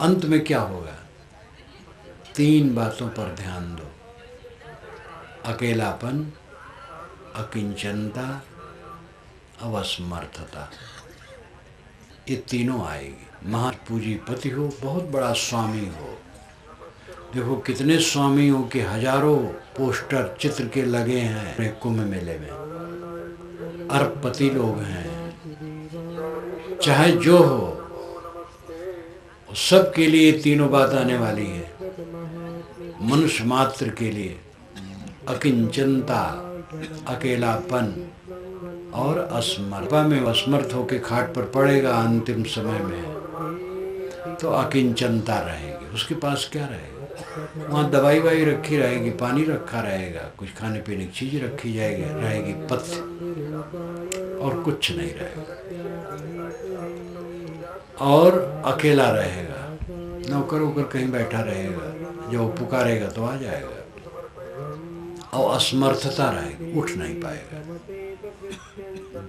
अंत में क्या होगा? 3 बातों पर ध्यान दो, अकेलापन, अकिंचनता, अवसमर्थता। ये तीनों आएगी। महापूंजीपति हो, बहुत बड़ा स्वामी हो, देखो कितने स्वामियों के हजारों पोस्टर चित्र के लगे हैं कुंभ मेले में, अरबपति लोग हैं, चाहे जो हो, सबके लिए तीनों बात आने वाली है। मनुष्य मात्र के लिए अकिंचनता, अकेलापन और असमर्थ में असमर्थ होकर खाट पर पड़ेगा अंतिम समय में, तो अकिंचनता रहेगी। उसके पास क्या रहेगा? वहाँ दवाई वाई रखी रहेगी, पानी रखा रहेगा, कुछ खाने पीने की चीज़ रखी रहेगी, पथ्य, और कुछ नहीं रहेगा। और अकेला रहेगा, नौकर वोकर कहीं बैठा रहेगा, जब पुकारेगा तो आ जाएगा। और असमर्थता रहेगी, उठ नहीं पाएगा,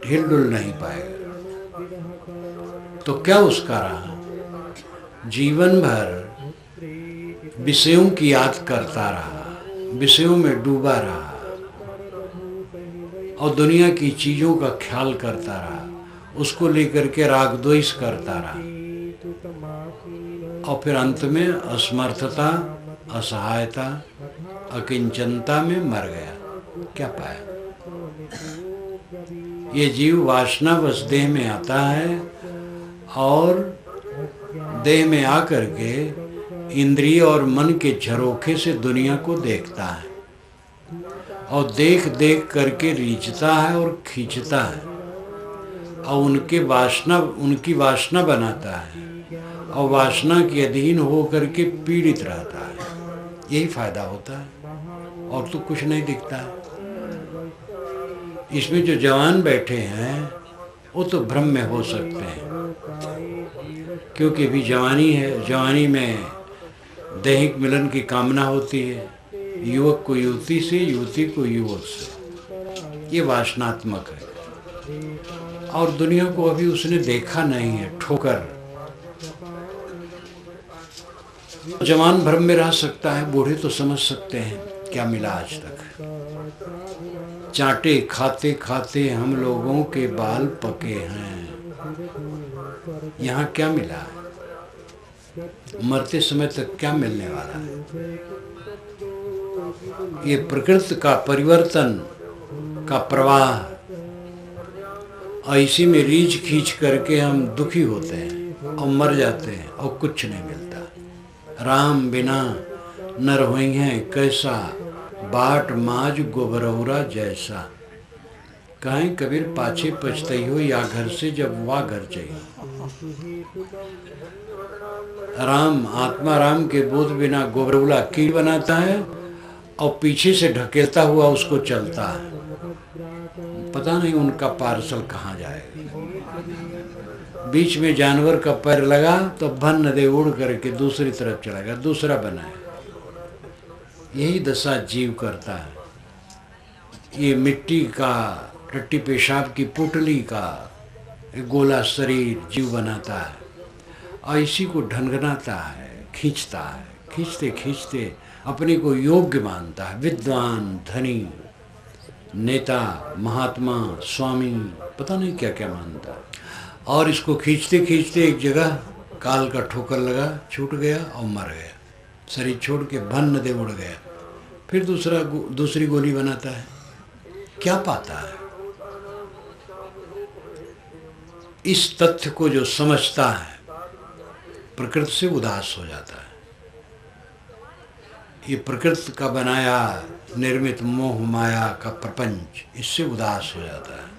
ढिल डुल नहीं पाएगा। तो क्या उसका रहा? जीवन भर विषयों की याद करता रहा, विषयों में डूबा रहा और दुनिया की चीज़ों का ख्याल करता रहा, उसको लेकर के राग द्वेष करता रहा, और फिर अंत में असमर्थता, असहायता, अकिंचनता में मर गया। क्या पाया? ये जीव वासनावश देह में आता है और देह में आकर के इंद्रिय और मन के झरोखे से दुनिया को देखता है, और देख देख करके रीझता है और खींचता है, और उनकी वासना बनाता है, और वासना के अधीन हो करके पीड़ित रहता है। यही फायदा होता है, और तो कुछ नहीं दिखता है। इसमें जो जवान बैठे हैं वो तो भ्रम में हो सकते हैं, क्योंकि अभी जवानी है, जवानी में दैहिक मिलन की कामना होती है, युवक को युवती से, युवती को युवक से। ये वासनात्मक है, और दुनिया को अभी उसने देखा नहीं है, ठोकर। जवान भ्रम में रह सकता है, बूढ़े तो समझ सकते हैं क्या मिला आज तक। चाटे खाते खाते हम लोगों के बाल पके हैं, यहाँ क्या मिला है? मरते समय तक क्या मिलने वाला है? ये प्रकृति का परिवर्तन का प्रवाह, इसी में रीझ खींच करके हम दुखी होते हैं और मर जाते हैं और कुछ नहीं मिलता। राम बिना नर हुई हैं कैसा, बाट माज गोबरौरा जैसा। कहीं कबीर पाछे पछतई हो, या घर से जब वह घर चाहिए। राम, आत्मा राम के बोध बिना गोबरौला कीड़ बनाता है और पीछे से ढकेलता हुआ उसको चलता है। पता नहीं उनका पार्सल कहाँ जाएगा। बीच में जानवर का पैर लगा तो भन्न दे उड़ करके दूसरी तरफ चला, दूसरा बनाए। यही दशा जीव करता है। ये मिट्टी का, टट्टी पेशाब की पुतली का गोला शरीर जीव बनाता है और इसी को ढनढनाता है, खींचता है। खींचते खींचते अपने को योग्य मानता है, विद्वान, धनी, नेता, महात्मा, स्वामी, पता नहीं क्या क्या मानता है। और इसको खींचते खींचते एक जगह काल का ठोकर लगा, छूट गया और मर गया। शरीर छोड़ के भन्न दे उड़ गया। फिर दूसरी गोली बनाता है। क्या पाता है? इस तथ्य को जो समझता है प्रकृति से उदास हो जाता है। ये प्रकृति का बनाया निर्मित मोह माया का प्रपंच, इससे उदास हो जाता है,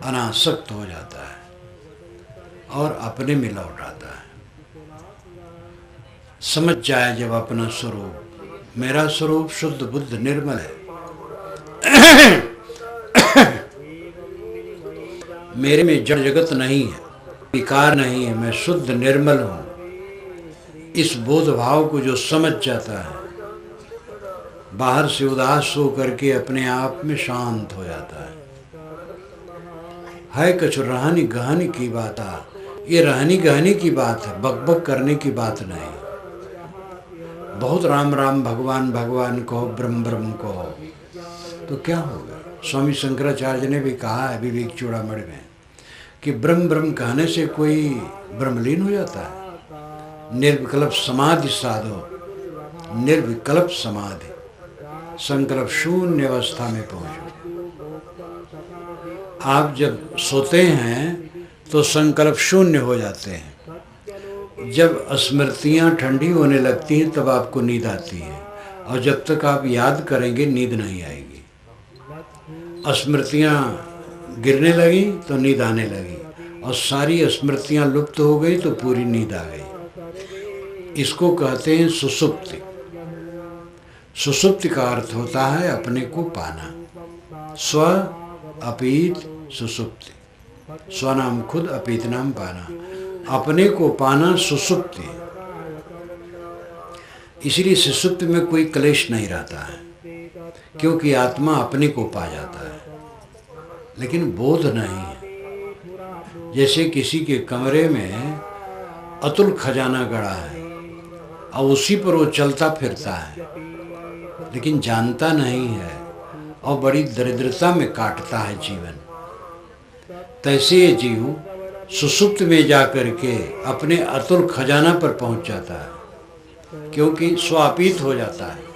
अनासक्त हो जाता है और अपने में लौट आता है। समझ जाए जब अपना स्वरूप, मेरा स्वरूप शुद्ध बुद्ध निर्मल है, मेरे में जड़ जगत नहीं है, विकार नहीं है, मैं शुद्ध निर्मल हूँ। इस बोध भाव को जो समझ जाता है, बाहर से उदास हो करके अपने आप में शांत हो जाता है कछु रहानी गहानी की बाता, ये रहनी गहनी की बात है, बकबक करने की बात नहीं। बहुत राम राम भगवान भगवान कहो, ब्रह्म ब्रह्म कहो तो क्या होगा। स्वामी शंकराचार्य ने भी कहा है विवेक चूड़ामणि में कि ब्रह्म ब्रह्म कहने से कोई ब्रह्मलीन हो जाता है। निर्विकल्प समाधि साधो, निर्विकल्प समाधि, संकल्प शून्य अवस्था में पहुंचो। आप जब सोते हैं तो संकल्प शून्य हो जाते हैं। जब स्मृतियां ठंडी होने लगती हैं तब आपको नींद आती है, और जब तक आप याद करेंगे नींद नहीं आएगी। स्मृतियां गिरने लगी तो नींद आने लगी, और सारी स्मृतियां लुप्त हो गई तो पूरी नींद आ गई। इसको कहते हैं सुषुप्ति। सुषुप्ति का अर्थ होता है अपने को पाना। स्व अपीत सुषुप्ति, स्वनाम खुद, अपीत नाम पाना। अपने को पाना सुषुप्ति। इसलिए सुषुप्ति में कोई क्लेश नहीं रहता है, क्योंकि आत्मा अपने को पा जाता है। लेकिन बोध नहीं है। जैसे किसी के कमरे में अतुल खजाना गड़ा है और उसी पर वो चलता फिरता है, लेकिन जानता नहीं है और बड़ी दरिद्रता में काटता है जीवन। तैसे ये जीव सुषुप्त में जाकर के अपने अतुल खजाना पर पहुंच जाता है, क्योंकि स्वापीत हो जाता है।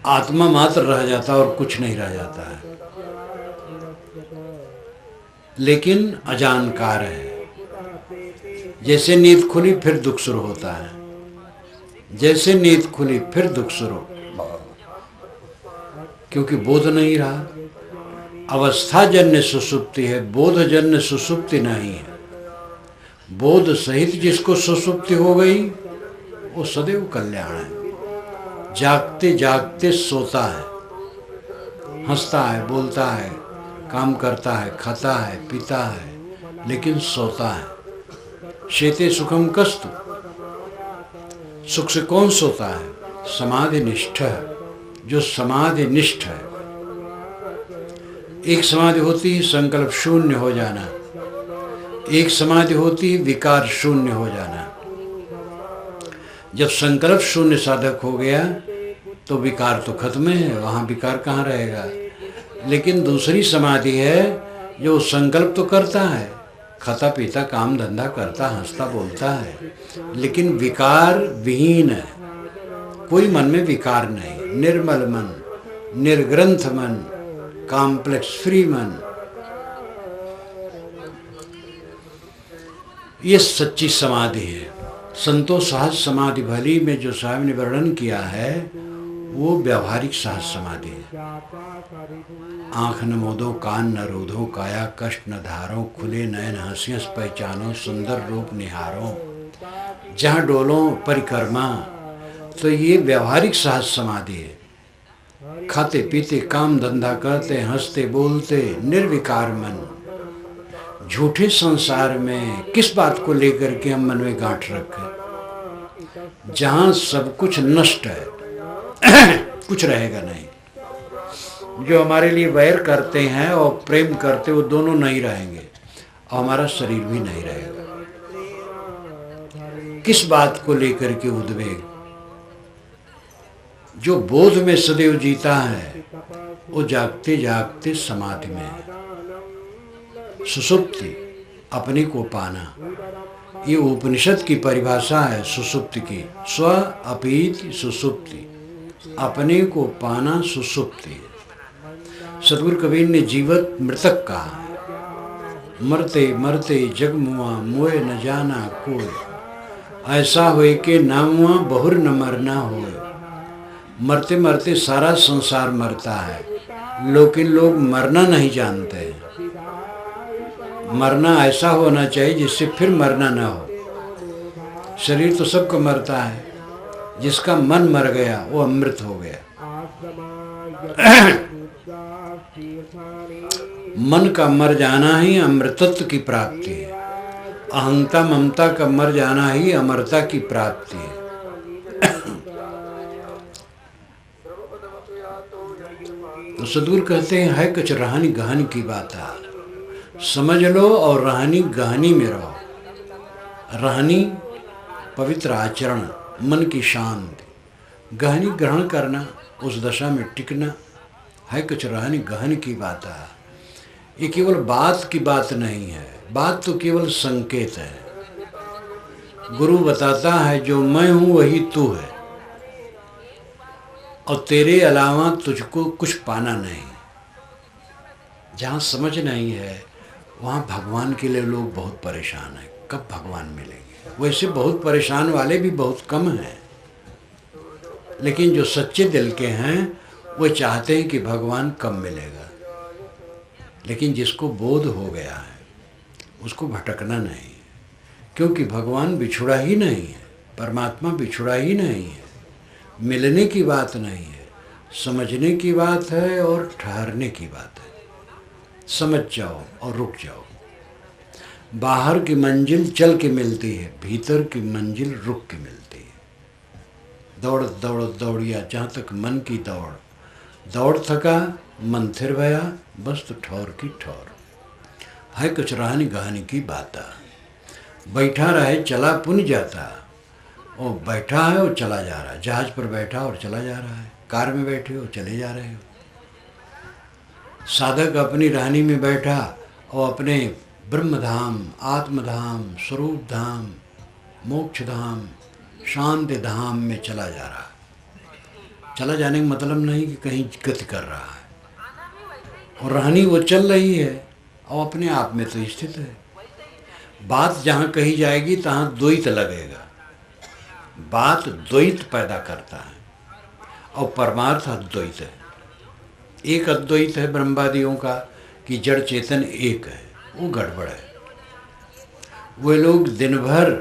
आत्मा मात्र रह जाता है और कुछ नहीं रह जाता है। लेकिन अजानकार है। जैसे नींद खुली फिर दुख शुरू होता है, जैसे नींद खुली फिर दुख शुरू, क्योंकि बोध नहीं रहा। अवस्था जन्य सुषुप्ति है, बोध जन्य सुषुप्ति नहीं है। बोध सहित जिसको सुषुप्ति हो गई वो सदैव कल्याण है। जागते जागते सोता है, हंसता है, बोलता है, काम करता है, खाता है, पीता है, लेकिन सोता है। शेते सुखम कस्तु, सुख से कौन सोता है? समाधि निष्ठ है, जो समाधि निष्ठ है। एक समाधि होती है संकल्प शून्य हो जाना, एक समाधि होती है विकार शून्य हो जाना। जब संकल्प शून्य साधक हो गया तो विकार तो खत्म है, वहाँ विकार कहाँ रहेगा। लेकिन दूसरी समाधि है जो संकल्प तो करता है, खाता पीता काम धंधा करता, हंसता बोलता है, लेकिन विकार विहीन है। कोई मन में विकार नहीं, निर्मल मन, निर्ग्रंथ मन, कॉम्प्लेक्स फ्री मन। ये सच्ची समाधि है। संतों सहज समाधि भली में जो साहब ने वर्णन किया है वो व्यावहारिक सहज समाधि है। आँख न मोदो, कान न रोधो, काया कष्ट न धारो, खुले नयन हंसियस पहचानो, सुंदर रूप निहारो, जहाँ डोलो परिक्रमा। तो ये व्यावहारिक सहज समाधि है। खाते पीते काम धंधा करते, हंसते बोलते, निर्विकार मन। झूठे संसार में किस बात को लेकर के हम मन में गांठ रखें, जहाँ सब कुछ नष्ट है, कुछ रहेगा नहीं। जो हमारे लिए वैर करते हैं और प्रेम करते, वो दोनों नहीं रहेंगे, और हमारा शरीर भी नहीं रहेगा। किस बात को लेकर के उद्वेग? जो बोध में सदैव जीता है वो जागते जागते समाधि में है। सुषुप्ति, अपने को पाना, ये उपनिषद की परिभाषा है सुषुप्ति की। स्व अपीति सुषुप्ति, अपने को पाना सुषुप्ति। सदगुरु कबीर ने जीवत मृतक कहा है। मरते मरते जग मुआ, मोए न जाना कोय, ऐसा होए के ना मुआ बहुर न मरना होए। मरते मरते सारा संसार मरता है, लेकिन लोग मरना नहीं जानते। मरना ऐसा होना चाहिए जिससे फिर मरना ना हो। शरीर तो सबका मरता है, जिसका मन मर गया वो अमृत हो गया। मन का मर जाना ही अमृतत्व की प्राप्ति है। अहंता ममता का मर जाना ही अमरता की प्राप्ति है। तो सदगुरु कहते हैं है कुछ रहनी गहन की बात है। समझ लो और रहनी गहनी में रहो। रहनी पवित्र आचरण, मन की शांति, गहनी ग्रहण करना, उस दशा में टिकना है। कुछ रहनी गहन की बात है। ये केवल बात की बात नहीं है, बात तो केवल संकेत है। गुरु बताता है जो मैं हूँ वही तू है और तेरे अलावा तुझको कुछ पाना नहीं। जहाँ समझ नहीं है वहाँ भगवान के लिए लोग बहुत परेशान हैं, कब भगवान मिलेंगे। वैसे बहुत परेशान वाले भी बहुत कम हैं, लेकिन जो सच्चे दिल के हैं वो चाहते हैं कि भगवान कब मिलेगा। लेकिन जिसको बोध हो गया है उसको भटकना नहीं, क्योंकि भगवान बिछुड़ा ही नहीं है, परमात्मा बिछुड़ा ही नहीं है। मिलने की बात नहीं है, समझने की बात है और ठहरने की बात है। समझ जाओ और रुक जाओ। बाहर की मंजिल चल के मिलती है, भीतर की मंजिल रुक के मिलती है। दौड़ दौड़ दौड़िया जहाँ तक मन की दौड़, दौड़ थका मन थिर भया, बस तो ठौर की ठौर है। कुछ रहनी गहनी की बात। बैठा रहे चला पुन जाता, वो बैठा है और चला जा रहा है। जहाज पर बैठा और चला जा रहा है, कार में बैठे हो चले जा रहे हो। साधक अपनी रहनी में बैठा और अपने ब्रह्म धाम, आत्मधाम, स्वरूप धाम, मोक्ष धाम, शांति धाम में चला जा रहा है। चला जाने का मतलब नहीं कि कहीं गति कर रहा है, और रहनी वो चल रही है और अपने आप में तो स्थित है। बात जहाँ कही जाएगी तहाँ द्वैत लगेगा। बात द्वैत पैदा करता है और परमार्थ अद्वैत है। एक अद्वैत है ब्रह्मवादियों का कि जड़ चेतन एक है, वो गड़बड़ है। वे लोग दिन भर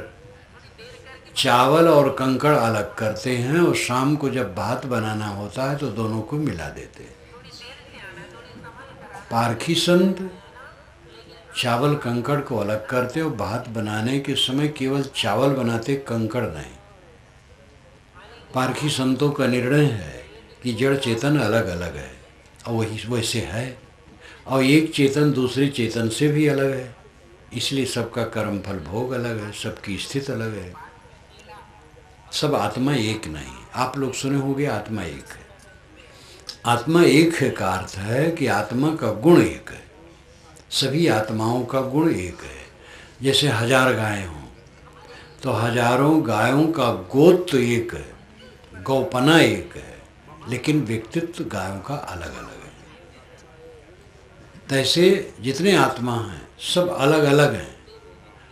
चावल और कंकड़ अलग करते हैं और शाम को जब भात बनाना होता है तो दोनों को मिला देते हैं। पारखी संत चावल कंकड़ को अलग करते और भात बनाने के समय केवल चावल बनाते, कंकड़ नहीं। पारखी संतों का निर्णय है कि जड़ चेतन अलग अलग है और वही वैसे है, और एक चेतन दूसरे चेतन से भी अलग है, इसलिए सबका कर्म फल भोग अलग है, सबकी स्थिति अलग है। सब आत्मा एक नहीं। आप लोग सुने होंगे आत्मा एक है। आत्मा एक है का अर्थ है कि आत्मा का गुण एक है। सभी आत्माओं का गुण एक है। जैसे 1000 गायें हों तो हजारों गायों का गोत्र एक है, गौपना एक है, लेकिन व्यक्तित्व गायों का अलग अलग है। तैसे जितने आत्मा हैं सब अलग अलग हैं।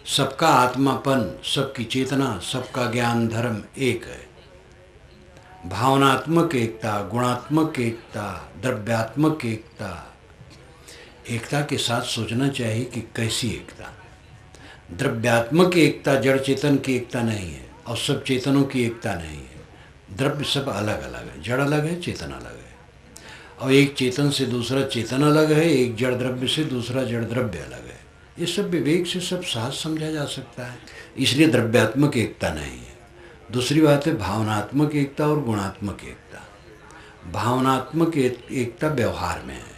सबका आत्मापन, सबकी चेतना, सबका ज्ञान धर्म एक है। भावनात्मक एकता, गुणात्मक एकता, द्रव्यात्मक एकता। एकता के साथ सोचना चाहिए कि कैसी एकता। द्रव्यात्मक एकता जड़ चेतन की एकता नहीं है और सब चेतनों की एकता नहीं है। द्रव्य सब अलग अलग है, जड़ अलग है, चेतन अलग है, और एक चेतन से दूसरा चेतन अलग है, एक जड़ द्रव्य से दूसरा जड़ द्रव्य अलग है। ये सब विवेक से सब साथ समझा जा सकता है, इसलिए द्रव्यात्मक एकता नहीं है। दूसरी बात है भावनात्मक एकता और गुणात्मक एकता। भावनात्मक एकता व्यवहार में है।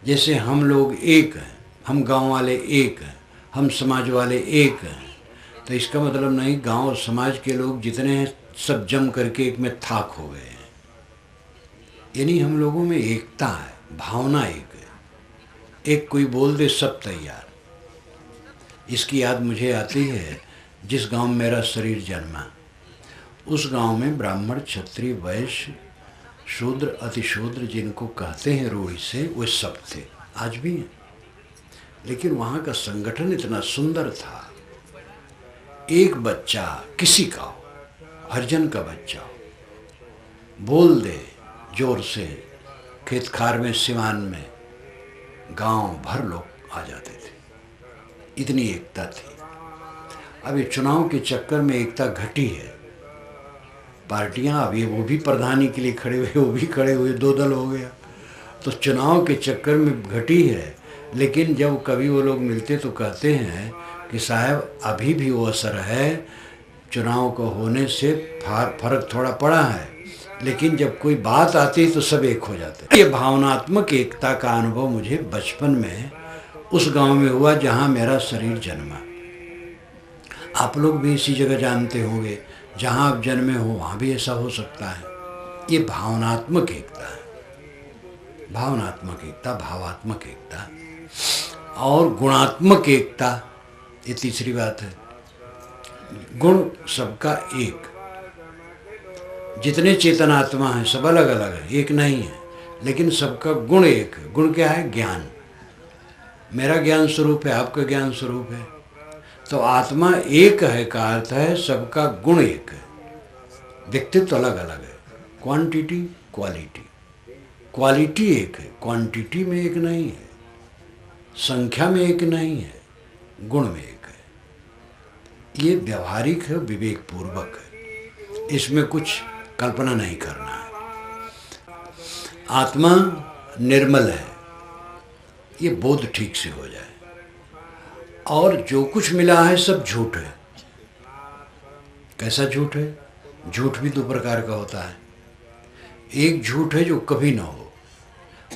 जैसे हम लोग एक हैं, हम गांव वाले एक हैं, हम समाज वाले एक हैं, तो इसका मतलब नहीं गांव और समाज के लोग जितने हैं सब जम करके एक में थाक हो गए हैं। यानी हम लोगों में एकता है, भावना एक है। एक कोई बोल दे सब तैयार। इसकी याद मुझे आती है जिस गांव में मेरा शरीर जन्मा, उस गांव में ब्राह्मण, क्षत्रिय, वैश्य, शूद्र, अतिशूद्र जिनको कहते हैं रूढ़ी से, वे सब थे, आज भी हैं। लेकिन वहाँ का संगठन इतना सुंदर था। एक बच्चा किसी का हो, हरिजन का बच्चा हो, बोल दे जोर से, खेत खार में, सिवान में, गांव भर लोग आ जाते थे। इतनी एकता थी। अब ये चुनाव के चक्कर में एकता घटी है। पार्टियां अभी वो भी प्रधानी के लिए खड़े हुए, वो भी खड़े हुए, 2 दल हो गया, तो चुनाव के चक्कर में घटी है। लेकिन जब कभी वो लोग मिलते तो कहते हैं कि साहब अभी भी वो असर है, चुनाव को होने से फर्क थोड़ा पड़ा है, लेकिन जब कोई बात आती है तो सब एक हो जाते हैं। ये भावनात्मक एकता का अनुभव मुझे बचपन में उस गांव में हुआ जहां मेरा शरीर जन्मा। आप लोग भी इसी जगह जानते होंगे, जहां आप जन्मे हो वहां भी ऐसा हो सकता है। ये भावनात्मक एकता है, भावनात्मक एकता, भावात्मक एकता। और गुणात्मक एकता, ये तीसरी बात है। गुण सबका एक, जितने चेतनात्मा हैं सब अलग अलग है, एक नहीं है, लेकिन सबका गुण एक है। गुण क्या है? ज्ञान। मेरा ज्ञान स्वरूप है, आपका ज्ञान स्वरूप है। तो आत्मा एक है का अर्थ है सबका गुण एक है, व्यक्तित्व अलग अलग है। Quantity, quality. क्वालिटी एक है, क्वांटिटी में एक नहीं है, संख्या में एक नहीं है, गुण में एक है। ये व्यवहारिक है, विवेकपूर्वक है, इसमें कुछ कल्पना नहीं करना है। आत्मा निर्मल है, ये बोध ठीक से हो जाए। और जो कुछ मिला है सब झूठ है। कैसा झूठ है? झूठ भी दो प्रकार का होता है। एक झूठ है जो कभी ना हो,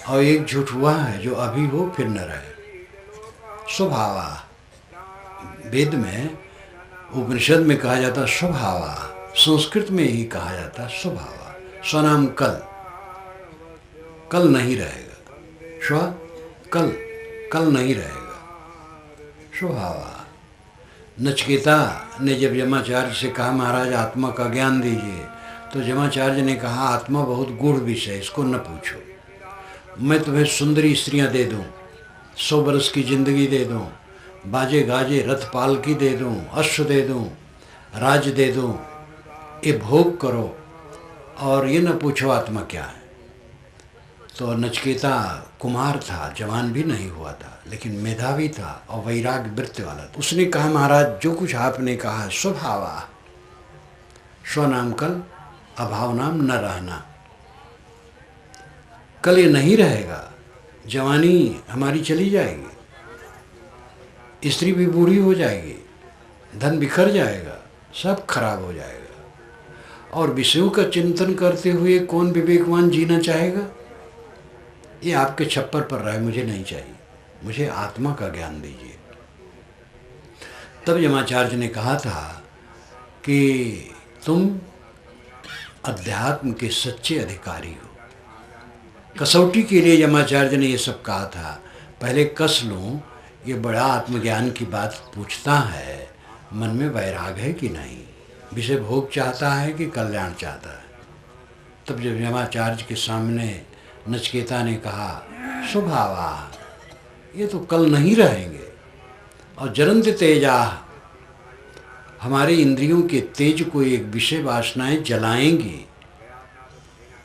और एक झूठ वह है जो अभी हो फिर न रहे। स्वभावा, वेद में उपनिषद में कहा जाता स्वभावा, संस्कृत में ही कहा जाता स्वभावा। स्वनाम कल, कल नहीं रहेगा। स्व कल, कल नहीं रहेगा। स्वभावा। नचिकेता ने जब यमाचार्य से कहा महाराज आत्मा का ज्ञान दीजिए, तो यमाचार्य ने कहा आत्मा बहुत गूढ़ विषय है, इसको न पूछो। मैं तुम्हें सुंदरी स्त्रियां दे दूं, 100 बरस की जिंदगी दे दूं, बाजे गाजे रथ पालकी दे दूं, अश्व दे दूं, राज दे दूं, ये भोग करो और ये न पूछो आत्मा क्या है। तो नचिकेता कुमार था, जवान भी नहीं हुआ था, लेकिन मेधावी था और वैराग्य वृत्ति वाला था। उसने कहा महाराज जो कुछ आपने कहा स्वभावा, स्वनाम कल, अभाव नाम न रहना। कल ये नहीं रहेगा, जवानी हमारी चली जाएगी, स्त्री भी बूढ़ी हो जाएगी, धन बिखर जाएगा, सब खराब हो जाएगा। और विषयों का चिंतन करते हुए कौन विवेकवान जीना चाहेगा? ये आपके छप्पर पर रहे, मुझे नहीं चाहिए, मुझे आत्मा का ज्ञान दीजिए। तब यमाचार्य ने कहा था कि तुम अध्यात्म के सच्चे अधिकारी हो। कसौटी के लिए यमाचार्य ने ये सब कहा था, पहले कस लूं, ये बड़ा आत्मज्ञान की बात पूछता है, मन में वैराग है कि नहीं, विषय भोग चाहता है कि कल्याण चाहता है। तब जब यमाचार्य के सामने नचिकेता ने कहा स्वभावा, ये तो कल नहीं रहेंगे, और जरंत तेजा, हमारे इंद्रियों के तेज को एक विषय वासनाएं जलाएंगी।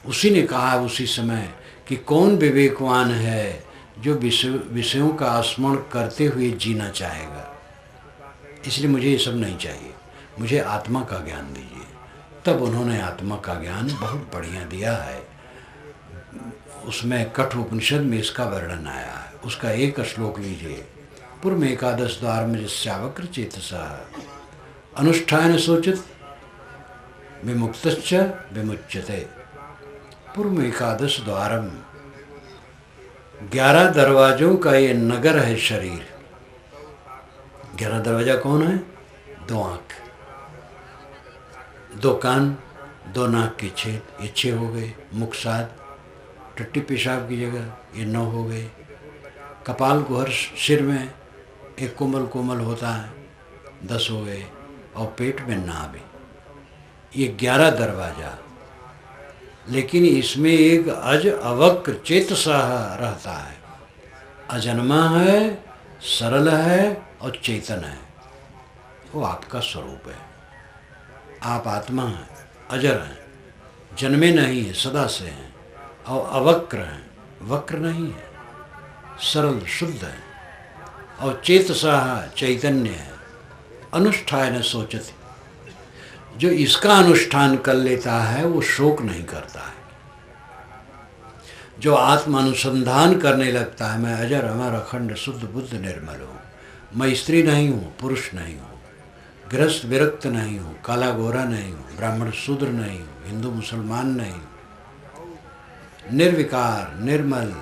उसी ने कहा उसी समय कि कौन विवेकवान है जो विषयों का स्मरण करते हुए जीना चाहेगा। इसलिए मुझे ये सब नहीं चाहिए, मुझे आत्मा का ज्ञान दीजिए। तब उन्होंने आत्मा का ज्ञान बहुत बढ़िया दिया है। उसमें कठोपनिषद में इसका वर्णन आया है। उसका एक श्लोक लीजिए। पूर्व एकादश द्वार में जिस्यावक्र चेतसा अनुष्ठान सोचित विमुक्तश्च विमुच्यते। पूर्व एकादश द्वारम, 11 दरवाजों का ये नगर है शरीर। 11 दरवाजा कौन है? 2 आँख, 2 कान, 2 नाक के छेद, ये 6 हो गए। मुख 7, टट्टी पेशाब की जगह ये 9 हो गए। कपाल को हर सिर में एक कोमल कोमल होता है, 10 हो गए। और पेट में नाभि, ये 11 दरवाजा। लेकिन इसमें एक अज अवक्र चेतसा रहता है, अजन्मा है, सरल है और चेतन है। वो आपका स्वरूप है। आप आत्मा हैं, अजर हैं, जन्मे नहीं है, सदा से हैं, और अवक्र हैं, वक्र नहीं है, सरल शुद्ध है, और चेतसा चैतन्य है। अनुष्ठान सोचती, जो इसका अनुष्ठान कर लेता है वो शोक नहीं करता है। जो आत्म अनुसंधान करने लगता है, मैं अजर अमर अखंड शुद्ध बुद्ध निर्मल हूँ, मैं स्त्री नहीं हूँ, पुरुष नहीं हूँ, गृहस्थ विरक्त नहीं हूँ, काला गोरा नहीं हूँ, ब्राह्मण शूद्र नहीं हूँ, हिंदू मुसलमान नहीं हूँ, निर्विकार निर्मल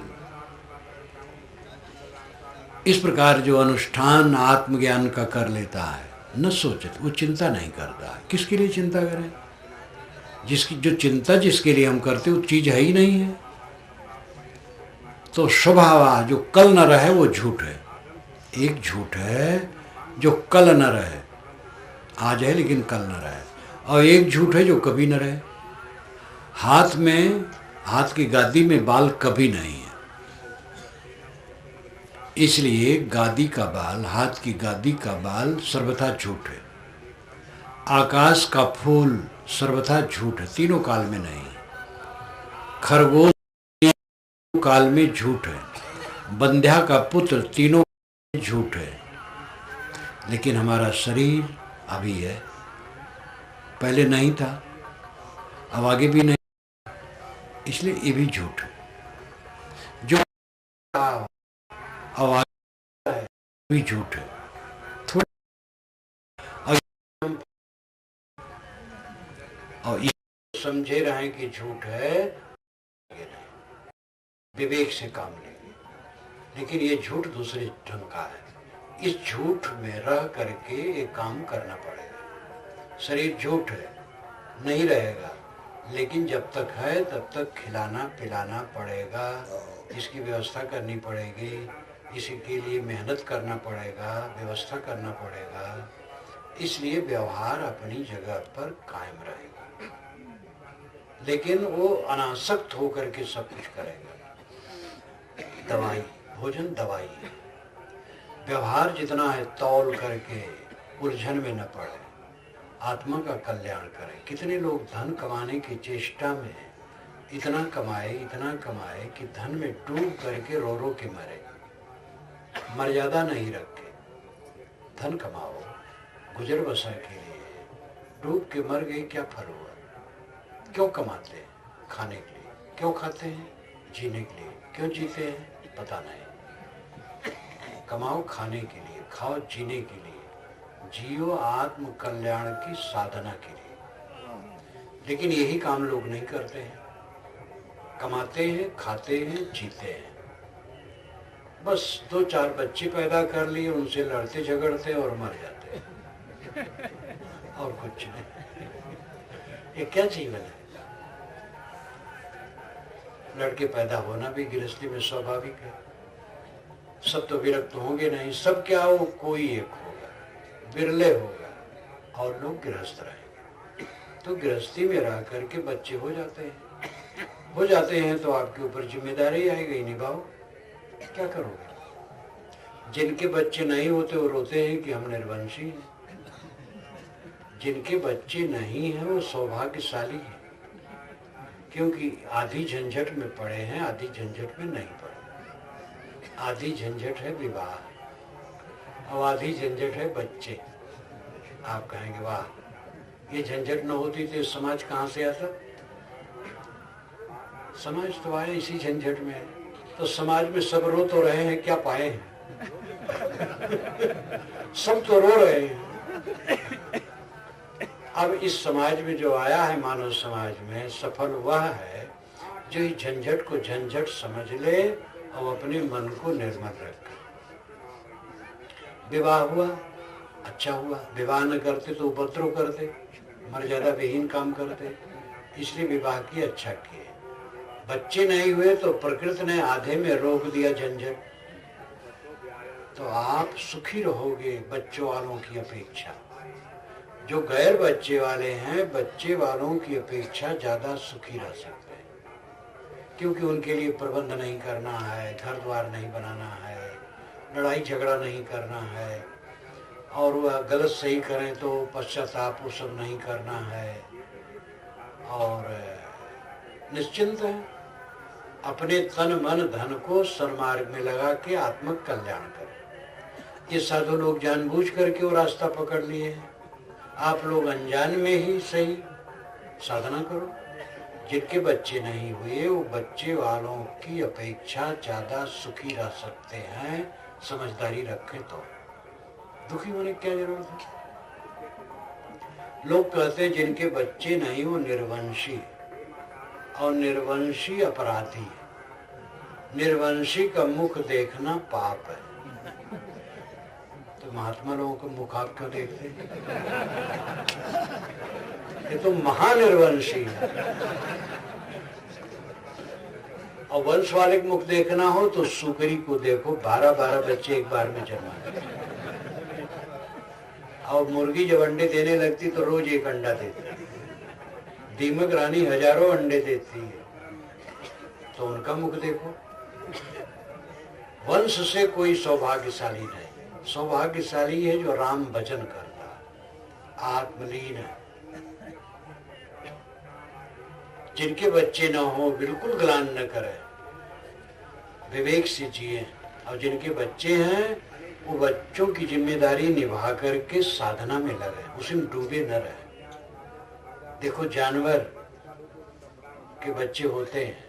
इस प्रकार जो अनुष्ठान आत्मज्ञान का कर लेता है, न सोचत, वो चिंता नहीं करता। किसके लिए चिंता करें? जिसकी जो चिंता जिसके लिए हम करते वो चीज है ही नहीं है। तो स्वभाव जो कल न रहे वो झूठ है। एक झूठ है जो कल न रहे, आज है लेकिन कल न रहे, और एक झूठ है जो कभी न रहे। हाथ में, हाथ की गादी में बाल कभी नहीं है, इसलिए गादी का बाल, हाथ की गादी का बाल सर्वथा झूठ है। आकाश का फूल सर्वथा झूठ है, तीनों काल में नहीं। खरगोश काल में झूठ है, बंध्या का पुत्र तीनों झूठ है। लेकिन हमारा शरीर अभी है, पहले नहीं था, अब आगे भी नहीं, इसलिए ये भी झूठ है। जो अब आगे है भी झूठ है। थोड़ा और ये समझे रहे कि झूठ है, विवेक से काम लेंगे। लेकिन ये झूठ दूसरे ढंग का है। इस झूठ में रह करके एक काम करना पड़ेगा। शरीर झूठ है, नहीं रहेगा, लेकिन जब तक है तब तक खिलाना पिलाना पड़ेगा, इसकी व्यवस्था करनी पड़ेगी, इसी के लिए मेहनत करना पड़ेगा, व्यवस्था करना पड़ेगा। इसलिए व्यवहार अपनी जगह पर कायम रहेगा, लेकिन वो अनासक्त होकर के सब कुछ करेगा। दवाई, भोजन दवाई है। व्यवहार जितना है तौल करके उलझन में न पड़े, आत्मा का कल्याण करे। कितने लोग धन कमाने की चेष्टा में इतना कमाए कि धन में डूब करके रो रो के मरे। मर्यादा नहीं रखे, धन कमाओ गुजर बसर के लिए, डूब के मर गए, क्या फल हुआ? क्यों कमाते हैं? खाने के लिए। क्यों खाते हैं? जीने के लिए। क्यों जीते हैं? पता नहीं। कमाओ खाने के लिए, खाओ जीने के लिए, जियो आत्म कल्याण की साधना के लिए। लेकिन यही काम लोग नहीं करते हैं। कमाते हैं, खाते हैं, जीते हैं, बस 2-4 बच्चे पैदा कर लिए, उनसे लड़ते झगड़ते और मर जाते हैं और कुछ नहीं। ये क्या जीवन है? लड़के पैदा होना भी गृहस्थी में स्वाभाविक है। सब तो विरक्त होंगे नहीं, सब क्या हो, कोई एक होगा, बिरले होगा, और लोग गृहस्थ रहेंगे। तो गृहस्थी में रह करके बच्चे हो जाते हैं तो आपके ऊपर जिम्मेदारी आई गई, निभाओ। क्या करोगे? जिनके बच्चे नहीं होते वो रोते हैं कि हम निर्वंशी हैं। जिनके बच्चे नहीं हैं वो सौभाग्यशाली हैं, क्योंकि आधी झंझट में पड़े हैं, आधी झंझट में नहीं पड़े। आधी झंझट है विवाह और आधी झंझट है बच्चे। आप कहेंगे वाह, ये झंझट न होती तो समाज कहाँ से आता? समाज तो आए इसी झंझट में। तो समाज में सब रो तो रहे हैं, क्या पाए हैं? सब तो रो रहे हैं। अब इस समाज में जो आया है, मानव समाज में, सफल वह है जो इस झंझट को झंझट समझ ले और अपने मन को निर्मल रखे। विवाह हुआ, अच्छा हुआ। विवाह न करते तो उपद्रव करते, मर्यादा विहीन काम करते, इसलिए विवाह की अच्छा किए। बच्चे नहीं हुए तो प्रकृति ने आधे में रोक दिया झंझट। तो आप सुखी रहोगे बच्चों वालों की अपेक्षा। जो गैर बच्चे वाले हैं, बच्चे वालों की अपेक्षा ज्यादा सुखी रह सकते हैं, क्योंकि उनके लिए प्रबंध नहीं करना है, घर द्वार नहीं बनाना है, लड़ाई झगड़ा नहीं करना है, और वह गलत सही करें तो पश्चाताप वो सब नहीं करना है, और निश्चिंत है अपने तन मन धन को सन्मार्ग में लगा के आत्मक कल्याण करें। ये साधु लोग जानबूझ करके वो रास्ता पकड़ लिए हैं। आप लोग अनजान में ही सही साधना करो। जिनके बच्चे नहीं हुए वो बच्चे वालों की अपेक्षा ज्यादा सुखी रह सकते हैं, समझदारी रखें तो। दुखी होने की क्या जरूरत है? लोग कहते हैं जिनके बच्चे नहीं वो निर्वंशी, और निर्वंशी अपराधी है। निर्वंशी का मुख देखना पाप है। महात्मा लोगों को मुख आप क्यों देखते? ये तो महानिर्वंशी है। और वंश वाले के मुख देखना हो तो सुकरी को देखो, 12-12 बच्चे एक बार में जन्मा। और मुर्गी जब अंडे देने लगती तो रोज एक अंडा देती। दीमक रानी हजारों अंडे देती है, तो उनका मुख देखो। वंश से कोई सौभाग्यशाली नहीं। सौभाग्यशाली है जो राम भजन करता, आत्मलीन है, जिनके बच्चे न हो बिल्कुल ग्लान न करे, विवेक से जिए। और जिनके बच्चे हैं वो बच्चों की जिम्मेदारी निभा करके साधना में लगे, उसमें डूबे न रहे। देखो जानवर के बच्चे होते हैं,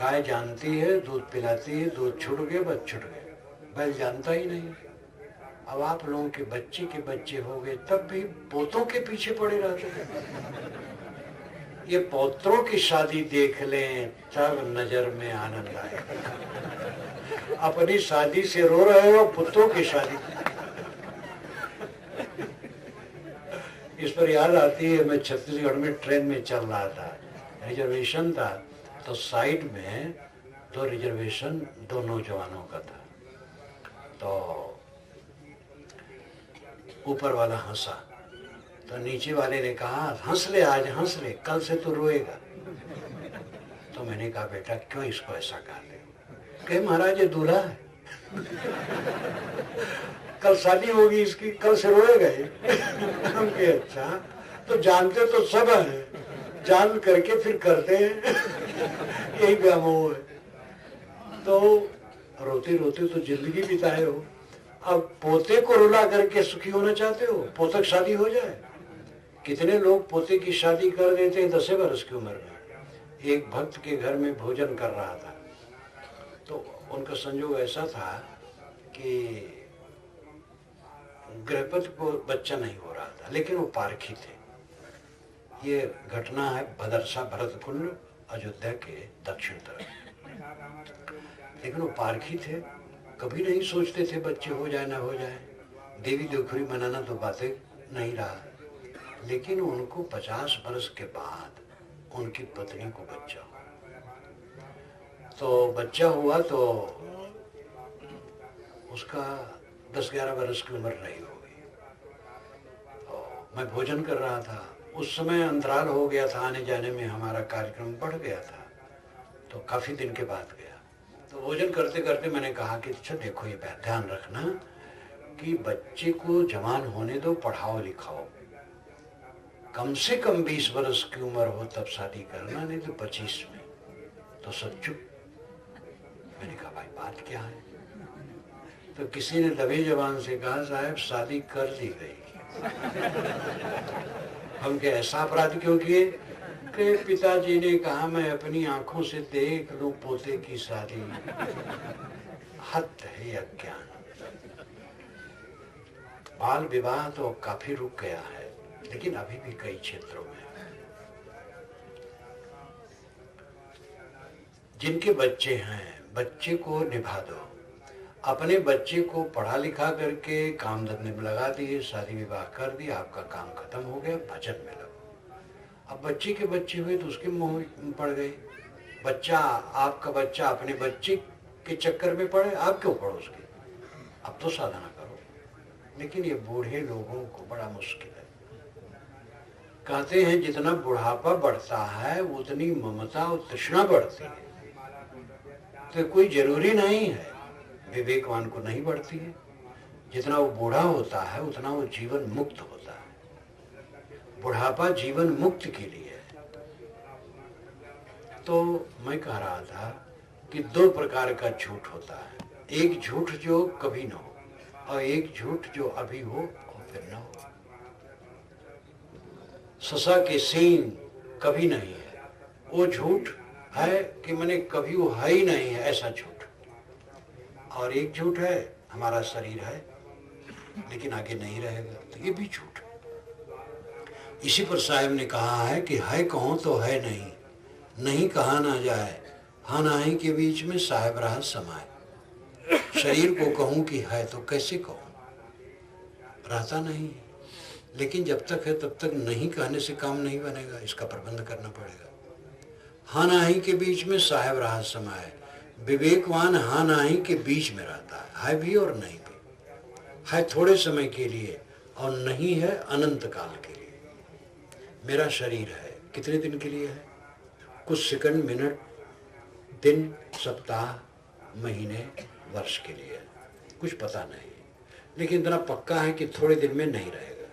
गाय जानती है, दूध पिलाती है, दूध छूट गए बस छूट गए, बैल जानता ही नहीं। अब आप लोगों के बच्चे हो गए, तब भी पोतों के पीछे पड़े रहते हैं। ये पौत्रों की शादी देख लें तब नजर में आनंद आए। अपनी शादी से रो रहे हो, पुत्रों की शादी। इस पर याद आती है, मैं छत्तीसगढ़ में ट्रेन में चल रहा था, रिजर्वेशन था, तो साइड में 2 रिजर्वेशन 2 नौजवानों का था। तो ऊपर वाला हंसा, तो नीचे वाले ने कहा हंस ले, आज हंस ले, कल से तो रोएगा। तो मैंने कहा बेटा क्यों इसको ऐसा कहते हो? कहे महाराज ये दूल्हा है, कल शादी होगी इसकी, कल से रोएगा ये। हम कहे अच्छा, तो जानते तो सब है, जान करके फिर करते हैं। यही व्यामोह है। तो रोते रोते तो जिंदगी बिताए हो, अब पोते को रुला करके सुखी होना चाहते हो? पोतक शादी हो जाए। कितने लोग पोते की शादी कर देते हैं 10 वर्ष की उम्र में। एक भक्त के घर में भोजन कर रहा था, तो उनका संयोग ऐसा था कि गृहपति को बच्चा नहीं हो रहा था, लेकिन वो पारखी थे। ये घटना है भदरसा भरतकुंड, अयोध्या के दक्षिण तरफ। लेकिन वो पारखी थे, कभी नहीं सोचते थे बच्चे हो जाए ना हो जाए। देवी देवखुरी मनाना तो बातें नहीं रहा। लेकिन उनको 50 वर्ष के बाद उनकी पत्नी को बच्चा हुआ। तो बच्चा हुआ तो उसका 10-11 वर्ष की उम्र नहीं हो गई। तो मैं भोजन कर रहा था, उस समय अंतराल हो गया था, आने जाने में हमारा कार्यक्रम बढ़ गया था, तो काफी दिन के बाद गया। तो भोजन करते करते मैंने कहा कि अच्छा देखो ये ध्यान रखना कि बच्चे को जवान होने दो, पढ़ाओ लिखाओ, कम से कम 20 वर्ष की उम्र हो तब शादी करना, नहीं तो 25 में। तो सब चुप। मैंने कहा भाई बात क्या है? तो किसी ने दबे जवान से कहा साहब शादी कर दी गई। हम क्या ऐसा अपराध क्यों किए? कि पिताजी ने कहा मैं अपनी आंखों से देख लूं पोते की शादी। हद है अज्ञान। बाल विवाह तो काफी रुक गया है, लेकिन अभी भी कई क्षेत्रों में। जिनके बच्चे हैं, बच्चे को निभा दो। अपने बच्चे को पढ़ा लिखा करके काम धंधे में लगा दिए, शादी विवाह कर दिया, आपका काम खत्म हो गया, भजन में लगो। अब बच्चे के बच्चे हुए तो उसके मोह पड़ गए। बच्चा, आपका बच्चा अपने बच्चे के चक्कर में पड़े, आप क्यों पड़ो उसके? अब तो साधना करो। लेकिन ये बूढ़े लोगों को बड़ा मुश्किल है। कहते हैं जितना बुढ़ापा बढ़ता है उतनी ममता और तृष्णा बढ़ती है। तो कोई जरूरी नहीं है, विवेकवान को नहीं बढ़ती है। जितना वो बूढ़ा होता है उतना वो जीवन मुक्त होता है। बुढ़ापा जीवन मुक्त के लिए है। तो मैं कह रहा था कि 2 प्रकार का झूठ होता है। एक झूठ जो कभी न हो, और एक झूठ जो अभी हो और फिर न हो। ससा के सींग कभी नहीं है, वो झूठ है कि मैंने कभी वो है ही नहीं है, ऐसा झूठ। और एक झूठ है हमारा शरीर है लेकिन आगे नहीं रहेगा, तो ये भी झूठ है। इसी पर साहब ने कहा है कि है कहूं तो है नहीं, नहीं कहा ना जाए, हाँ नाही के बीच में साहब रहा समाए। शरीर को कहूं कि है तो कैसे कहूं? रहता नहीं है। लेकिन जब तक है तब तक नहीं कहने से काम नहीं बनेगा, इसका प्रबंध करना पड़ेगा। हाँ नाही के बीच में साहेब रहा समाये, विवेकवान हाँ नाही के बीच में रहता है भी और नहीं भी। है थोड़े समय के लिए और नहीं है अनंत काल के लिए। मेरा शरीर है कितने दिन के लिए है? कुछ सेकंड, मिनट, दिन, सप्ताह, महीने, वर्ष के लिए है, कुछ पता नहीं। लेकिन इतना पक्का है कि थोड़े दिन में नहीं रहेगा।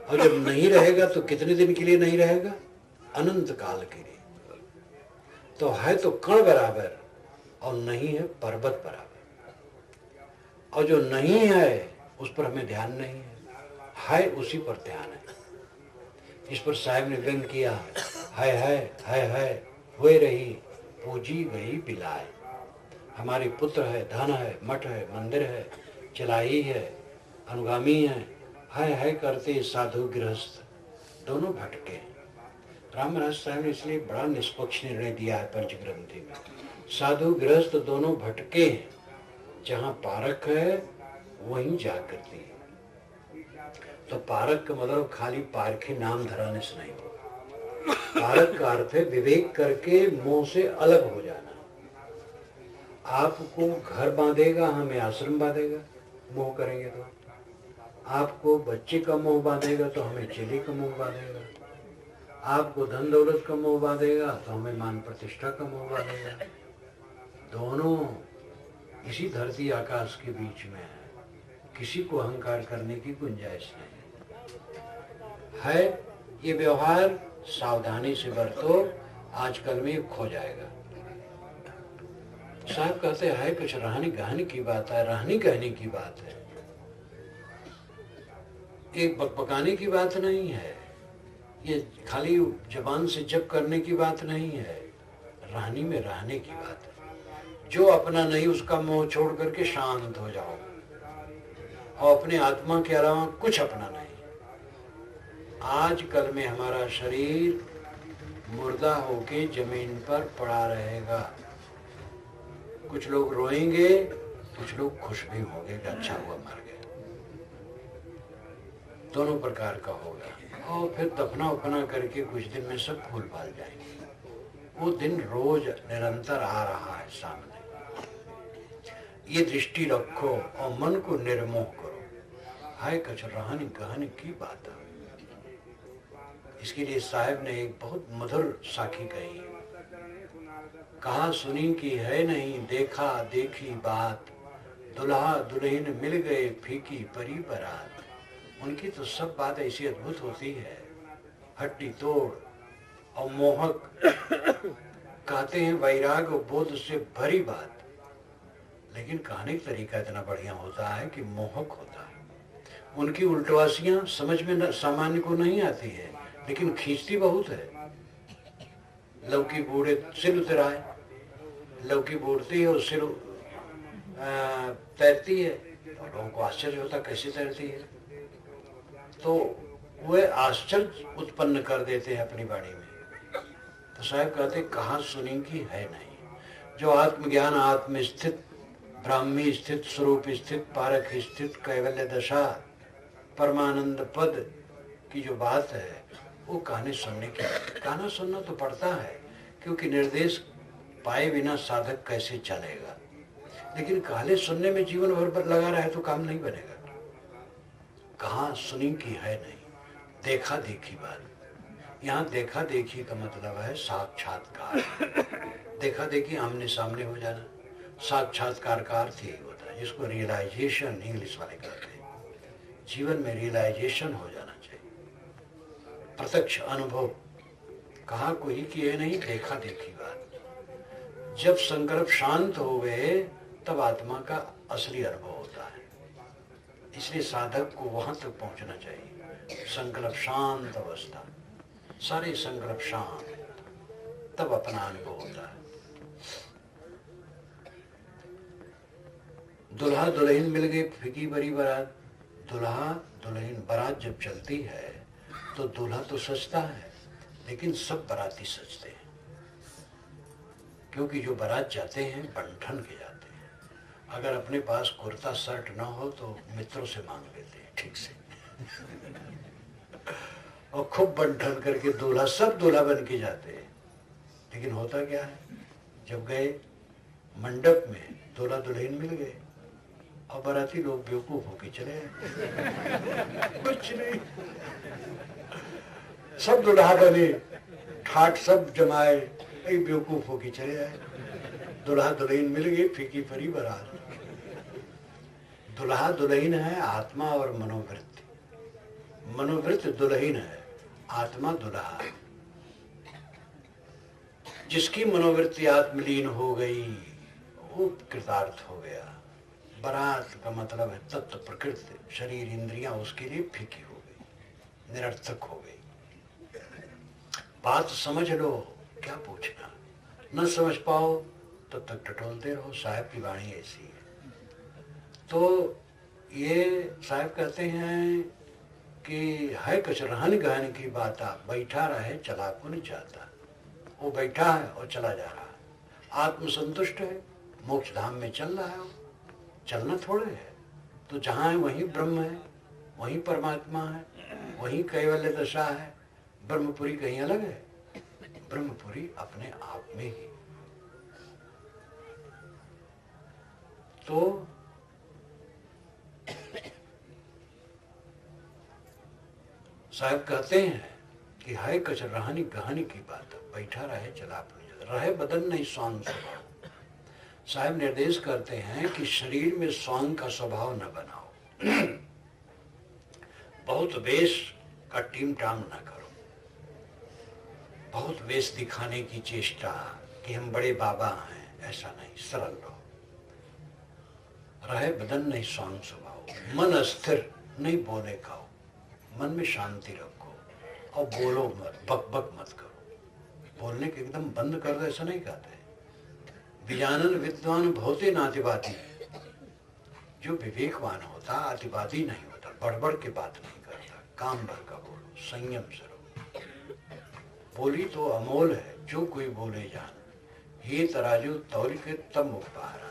और जब नहीं रहेगा तो कितने दिन के लिए नहीं रहेगा? अनंत काल के लिए। तो है तो कण बराबर और नहीं है पर्वत बराबर। और जो नहीं है उस पर हमें ध्यान नहीं है उसी पर ध्यान है। इस पर साहब ने व्यंग किया, है हुए रही पूजी गई बिलाए। हमारे पुत्र है, धन है, मठ है, मंदिर है, चलाई है, अनुगामी है करते साधु गृहस्थ दोनों भटके हैं। रामराज साहब ने इसलिए बड़ा निष्पक्ष निर्णय दिया है पंचग्रंथि में। साधु गृहस्थ दोनों भटके हैं, जहाँ पारक है वहीं जागृति है। तो पारक का मतलब खाली पारखी नाम धराने से नहीं होगा। पारक का अर्थ है विवेक करके मोह से अलग हो जाना। आपको घर बांधेगा, हमें आश्रम बांधेगा, मोह करेंगे तो। आपको बच्चे का मोह बांधेगा तो हमें चेले का मोह बांधेगा। आपको धन दौलत का मोह बांधेगा तो हमें मान प्रतिष्ठा का मोह बांधेगा। दोनों इसी धरती आकाश के बीच में है, किसी को अहंकार करने की गुंजाइश नहीं है। ये व्यवहार सावधानी से बरतो, आजकल में ये खो जाएगा। साहब कहते हैं कुछ रहनी गहनी की बात है, रहनी कहने की बात है, एक बकबकाने की बात नहीं है। ये खाली जबान से जप करने की बात नहीं है, रहनी में रहने की बात है। जो अपना नहीं उसका मोह छोड़ करके शांत हो जाओ और अपने आत्मा के अलावा कुछ अपना नहीं। आजकल में हमारा शरीर मुर्दा होके जमीन पर पड़ा रहेगा। कुछ लोग रोएंगे, कुछ लोग खुश भी होंगे कि अच्छा हुआ मर गए। दोनों प्रकार का होगा। और फिर दफना उपना करके कुछ दिन में सब फूल फाल जाएंगे। वो दिन रोज निरंतर आ रहा है सामने। ये दृष्टि रखो और मन को निर्मोह करो। हाय कछ रहनी गहनी की बात है। इसके लिए साहब ने एक बहुत मधुर साखी कही, कहा सुनी की है नहीं देखा देखी बात, दुल्हा दुल्हन मिल गए फीकी परी बरात। उनकी तो सब बात ऐसी अद्भुत होती है, हट्टी तोड़ और मोहक, कहते हैं वैराग और बोध से भरी बात। लेकिन कहने का तरीका इतना बढ़िया होता है कि मोहक होता है। उनकी उल्टवासियां समझ में सामान्य को नहीं आती है, लेकिन खींचती बहुत है। लौकी बूढ़े सिर उतराए, लौकी बूढ़ती है और सिर तैरती है, तो लोगों को आश्चर्य होता कैसे तैरती है। तो वह आश्चर्य उत्पन्न कर देते हैं अपनी वाणी में। तो साहब कहते कहाँ सुनी की है नहीं। जो आत्मज्ञान, आत्मस्थित, ब्राह्मी स्थित, स्वरूप स्थित, पारक स्थित, कैवल्य दशा, परमानंद पद की जो बात है वो कहने सुनने की। कहना सुनना तो पड़ता है, क्योंकि निर्देश पाए बिना साधक कैसे चलेगा। लेकिन कहले सुनने में जीवन भर लगा रहे तो काम नहीं बनेगा। कहाँ सुनी की है नहीं, देखा देखी बात। यहाँ देखा देखी का मतलब है साक्षात्कार। देखा देखी आमने सामने हो जाना। साक्षात्कार का अर्थ यही होता है, जिसको रियलाइजेशन इंग्लिश वाले कहते हैं। जीवन में रियलाइजेशन हो जाना चाहिए, प्रत्यक्ष अनुभव। कहा कोई किए नहीं, देखा देखी बात। जब संकल्प शांत हो गए तब आत्मा का असली अनुभव होता है। इसलिए साधक को वहां तक पहुंचना चाहिए, संकल्प शांत अवस्था, सारे संकल्प शांत, तब अपना अनुभव होता है। दुल्हा दुल्हन मिल गए फीकी बरी बारात। दुल्हा दुल्हन बारात जब चलती है तो दूल्हा तो सजता है, लेकिन सब बाराती सजते हैं, क्योंकि जो बारात जाते हैं बंठन के जाते हैं। अगर अपने पास कुर्ता शर्ट ना हो तो मित्रों से मांग लेते हैं ठीक से और खूब बंठन करके दूल्हा, सब दूल्हा बन के जाते हैं। लेकिन होता क्या है, जब गए मंडप में दूल्हा दुल्हन मिल गए और बाराती लोग बेवकूफ होके चले गए कुछ नहीं, सब दुल्हा बने, ठाट सब जमाए, बेवकूफ होके चले आए। दुल्हा दुल्हन मिल गए, फीकी परी बारात। दुल्हा दुल्हन है आत्मा और मनोवृत्ति, मनोवृत्ति दुल्हन है, आत्मा दुल्हा। जिसकी मनोवृत्ति आत्मलीन हो गई वो कृतार्थ हो गया। बारात का मतलब है तत्व प्रकृति, शरीर इंद्रियां उसके लिए फीकी हो गई, निरर्थक हो गई। बात समझ लो, क्या पूछना, न समझ पाओ तब तक टटोलते रहो। साहब की वाणी ऐसी है। तो ये साहब कहते हैं कि है कुछ रहन गहन की बात, बैठा रहे चला को नहीं चाहता। वो बैठा है और चला जा रहा है, आत्मसंतुष्ट है, मोक्ष धाम में चल रहा है। चलना थोड़े है, तो जहाँ है वहीं ब्रह्म है, वहीं परमात्मा है, वहीं कैवल्य दशा है। ब्रह्मपुरी कहीं अलग है, ब्रह्मपुरी अपने आप में ही। तो साहब कहते हैं कि है कच रहनी गहनी की बात, बैठा रहे चला रहे बदन नहीं स्वांग स्वभाव। साहब निर्देश करते हैं कि शरीर में स्वांग का स्वभाव न बनाओ। बहुत वेश का टीम टाम न करो, बहुत वेश दिखाने की चेष्टा कि हम बड़े बाबा हैं, ऐसा नहीं, सरल रहो। रहे बदन नहीं स्वांग स्वभाव। मन अस्थिर नहीं बोले खाओ, मन में शांति रखो और बोलो मत, बक बक मत करो। बोलने के एकदम बंद कर दो ऐसा नहीं कहते। विजानन विद्वान बहुते नातिवादी, जो विवेकवान होता अतिवादी नहीं होता, बड़बड़ के बात नहीं करता, काम भर का बोलो, संयम से रहो। बोली तो अमोल है, जो कोई बोले जान, ये तराजू तौल के तब मुख बाहर।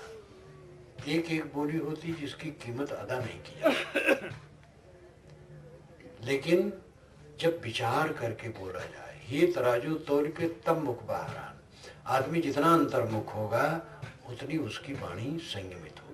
एक एक बोली होती जिसकी कीमत अदा नहीं की जाती, लेकिन जब विचार करके बोला जाए, ये तराजू तोल के तब मुख बाहर। आदमी जितना अंतर्मुख होगा उतनी उसकी वाणी संयमित होगी।